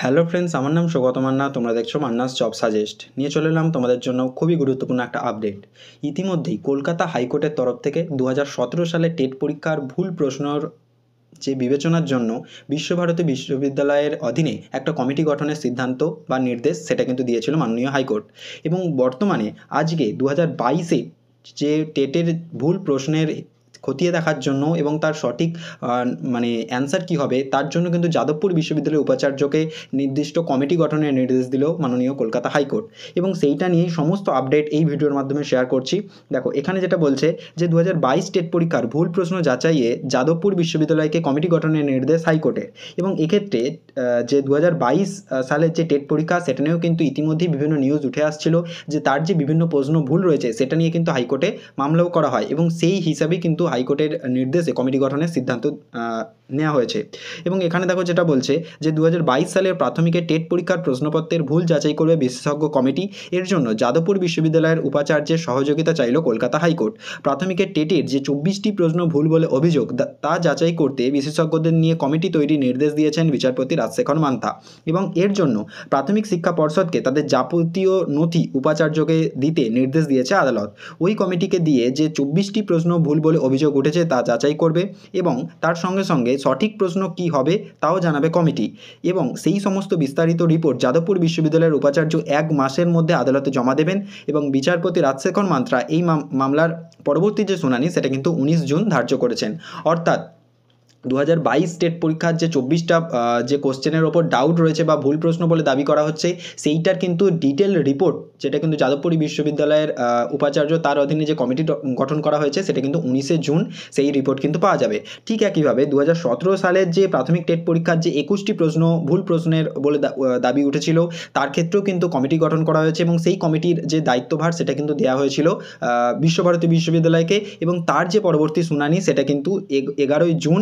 Hello friends, আমার নাম সৌগত মান্না। তোমরা দেখছো মান্নাস জব সাজেস্ট। নিয়ে চলে এলাম তোমাদের জন্য খুবই গুরুত্বপূর্ণ একটা আপডেট। ইতিমধ্যেই কলকাতা হাইকোর্টের তরফ থেকে 2017 সালে টেট পরীক্ষার ভুল প্রশ্নর যে বিবেচনার জন্য বিশ্বভারতী বিশ্ববিদ্যালয়ের অধীনে একটা কমিটি গঠনের সিদ্ধান্ত বা নির্দেশ সেটা কিন্তু দিয়েছিল মাননীয় হাইকোর্ট। এবং বর্তমানে আজকে 2022-এ যে টেটের ভুল প্রশ্নের খতিয়ে দেখার জন্য এবং তার সঠিক অ্যান্সার কী হবে তার জন্য কিন্তু যাদবপুর বিশ্ববিদ্যালয়ের উপাচার্যকে নির্দিষ্ট কমিটি গঠনের নির্দেশ দিল মাননীয় কলকাতা হাইকোর্ট। এবং সেইটা নিয়েই সমস্ত আপডেট এই ভিডিওর মাধ্যমে শেয়ার করছি। দেখো, এখানে যেটা বলছে যে 2022 টেট পরীক্ষার ভুল প্রশ্ন যাচাইয়ে যাদবপুর বিশ্ববিদ্যালয়কে কমিটি গঠনের নির্দেশ হাইকোর্টের। এবং এক্ষেত্রে যে 2022 সালের যে টেট পরীক্ষা সেটা নিয়েও কিন্তু ইতিমধ্যেই বিভিন্ন নিউজ উঠে আসছিল যে তার যে বিভিন্ন প্রশ্ন ভুল রয়েছে সেটা নিয়ে কিন্তু হাইকোর্টে মামলাও করা হয় এবং সেই হিসাবেই কিন্তু হাইকোর্টের নির্দেশে কমিটি গঠনের সিদ্ধান্ত নেওয়া হয়েছে। এবং এখানে দেখো যেটা বলছে যে 2022 সালের প্রাথমিকের টেট পরীক্ষার প্রশ্নপত্রের ভুল যাচাই করবে বিশেষজ্ঞ কমিটি। এর জন্য যাদবপুর বিশ্ববিদ্যালয়ের উপাচার্যের সহযোগিতা চাইল কলকাতা হাইকোর্ট। প্রাথমিকের টেটের যে 24টি প্রশ্ন ভুল বলে অভিযোগ তা যাচাই করতে বিশেষজ্ঞদের নিয়ে কমিটি তৈরির নির্দেশ দিয়েছেন বিচারপতি রাজশেখর মান্থা। এবং এর জন্য প্রাথমিক শিক্ষা পর্ষদকে তাদের যাবতীয় নথি উপাচার্যকে দিতে নির্দেশ দিয়েছে আদালত। ওই কমিটিকে দিয়ে যে 24টি প্রশ্ন ভুল বলে অভিযোগ উঠেছে তা যাচাই করবে এবং তার সঙ্গে সঙ্গে সঠিক প্রশ্ন কী হবে তাও জানাবে কমিটি। এবং সেই সমস্ত বিস্তারিত রিপোর্ট যাদবপুর বিশ্ববিদ্যালয়ের উপাচার্য 1 মাসের মধ্যে আদালতে জমা দেবেন। এবং বিচারপতি রাজশেখর মান্থা এই মামলার পরবর্তী যে শুনানি সেটা কিন্তু 19 জুন ধার্য করেছেন। অর্থাৎ 2022 টেট পরীক্ষার যে 24টা যে কোশ্চেনের ওপর ডাউট রয়েছে বা ভুল প্রশ্ন বলে দাবি করা হচ্ছে সেইটার কিন্তু ডিটেল রিপোর্ট যেটা কিন্তু যাদবপুর বিশ্ববিদ্যালয়ের উপাচার্য তার অধীনে যে কমিটি গঠন করা হয়েছে সেটা কিন্তু 19শে জুন সেই রিপোর্ট কিন্তু পাওয়া যাবে। ঠিক একইভাবে 2017 সালের যে প্রাথমিক টেট পরীক্ষার যে 21টি প্রশ্ন ভুল প্রশ্নের বলে দাবি উঠেছিল তার ক্ষেত্রেও কিন্তু কমিটি গঠন করা হয়েছে এবং সেই কমিটির যে দায়িত্বভার সেটা কিন্তু দেওয়া হয়েছিল বিশ্বভারতী বিশ্ববিদ্যালয়কে। এবং তার যে পরবর্তী শুনানি সেটা কিন্তু 11ই জুন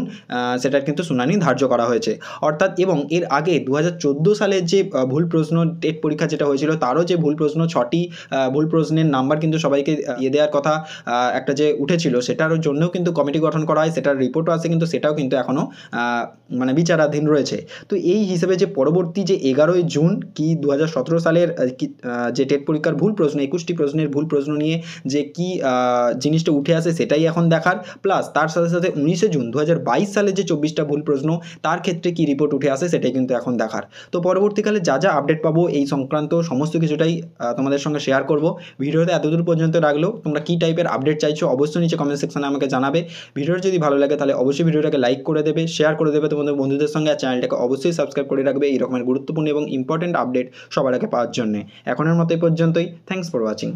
সেটার কিন্তু শুনানি ধার্য করা হয়েছে। অর্থাৎ এবং এর আগে 2014 সালের যে ভুল প্রশ্ন টেট পরীক্ষা যেটা হয়েছিল তারও যে ভুল প্রশ্ন 6টি ভুল প্রশ্নের নাম্বার কিন্তু সবাইকে দেওয়ার কথা একটা যে উঠেছিল সেটার জন্যও কিন্তু কমিটি গঠন করা হয়, সেটার রিপোর্টও আছে কিন্তু সেটাও কিন্তু এখনও বিচারাধীন রয়েছে। তো এই হিসেবে যে পরবর্তী যে 11ই জুন কি 2017 সালের যে টেট পরীক্ষার ভুল প্রশ্ন 21টি প্রশ্নের ভুল প্রশ্ন নিয়ে যে কি জিনিসটা উঠে আসে সেটাই এখন দেখার, প্লাস তার সাথে সাথে 19শে জুন 2022 সালের যে 24টা ভুল প্রশ্ন তার ক্ষেত্রে কি রিপোর্ট উঠে আসে সেটাই কিন্তু এখন দেখার। তো পরবর্তীকালে যা যা আপডেট পাবো এই সংক্রান্ত সমস্ত কিছুটাই তোমাদের সঙ্গে শেয়ার করব। ভিডিওতে এতদূর পর্যন্ত রাখলেও তোমরা কী টাইপের আপডেট চাইছো অবশ্যই নিচে কমেন্ট সেকশনে আমাকে জানাবে। ভিডিওটা যদি ভালো লাগে তাহলে অবশ্যই ভিডিওটাকে লাইক করে দেবে, শেয়ার করে দেবে তোমাদের বন্ধুদের সঙ্গে, আর চ্যানেলটাকে অবশ্যই সাবস্ক্রাইব করে রাখবে এই রকমের গুরুত্বপূর্ণ এবং ইম্পর্টেন্ট আপডেট সবার আগে পাওয়ার জন্য। এখনের মতো এই পর্যন্তই। Thanks for watching.